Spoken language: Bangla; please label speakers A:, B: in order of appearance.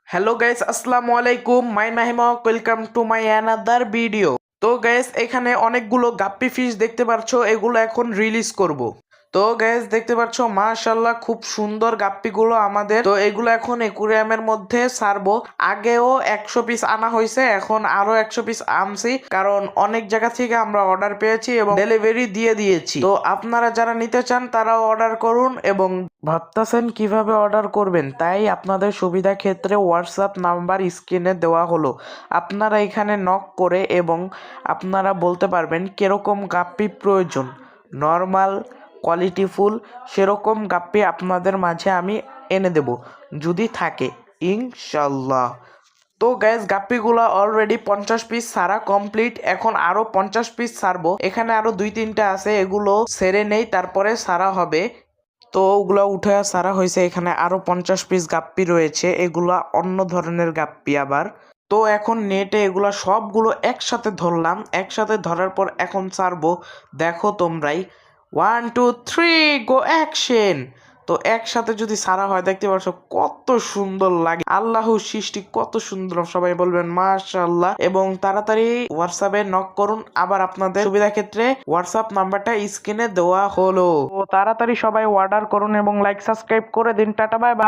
A: হ্যালো গাইস, আসসালামু আলাইকুম। My Nahima, welcome to my another video. তো গাইস, এখানে অনেকগুলো গাপ্পি ফিশ দেখতে পারছো, এগুলো এখন রিলিজ করব। তো গাইস দেখতে পাচ্ছ, মাশাআল্লাহ খুব সুন্দর গাপ্পিগুলো আমাদের। তো এগুলো এখন একুরিয়ামের মধ্যে ছাড়বো। আগেও 100 পিস আনা হয়েছে, এখন আরো 100 পিস আনছি, কারণ অনেক জায়গা থেকে আমরা অর্ডার পেয়েছি এবং ডেলিভারি দিয়ে দিয়েছি। তো আপনারা যারা নিতে চান তারাও অর্ডার করুন, এবং ভাবতেছেন কিভাবে অর্ডার করবেন, তাই আপনাদের সুবিধা ক্ষেত্রে হোয়াটসঅ্যাপ নাম্বার স্ক্রিনে দেওয়া হলো। আপনারা এখানে নক করে এবং আপনারা বলতে পারবেন কিরকম গাপ্পি প্রয়োজন, নর্মাল, কোয়ালিটিফুল, সেরকম গাপ্পি আপনাদের মাঝে আমি এনে দেব যদি থাকে, ইনশাল্লাহ। তো গ্যাস গাপ্পিগুলো অলরেডি 50 পিস সারা কমপ্লিট, এখন আরো 50 পিস সারবো। এখানে আরো 2-3টা আছে, এগুলো সেরে নেই তারপরে সারা হবে। তো ওগুলো উঠে সারা হয়েছে, এখানে আরো 50 পিস গাপ্পি রয়েছে, এগুলা অন্য ধরনের গাপ্পি আবার। তো এখন নেটে এগুলা সবগুলো একসাথে ধরলাম, একসাথে ধরার পর এখন ছাড়বো। দেখো তোমরাই, 1 2 3 গো অ্যাকশন। তো একসাথে যদি সারা হয় দেখতে পাচ্ছ কত সুন্দর লাগে, আল্লাহর সৃষ্টি কত সুন্দর, সবাই বলবেন মাশাআল্লাহ। এবং তাড়াতাড়ি হোয়াটসঅ্যাপে নক করুন, আবার আপনাদের সুবিধা ক্ষেত্রে হোয়াটসঅ্যাপ নাম্বারটা স্ক্রিনে দেওয়া হলো। তো তাড়াতাড়ি সবাই অর্ডার করুন এবং লাইক সাবস্ক্রাইব করে দিন। Tata, bye bye.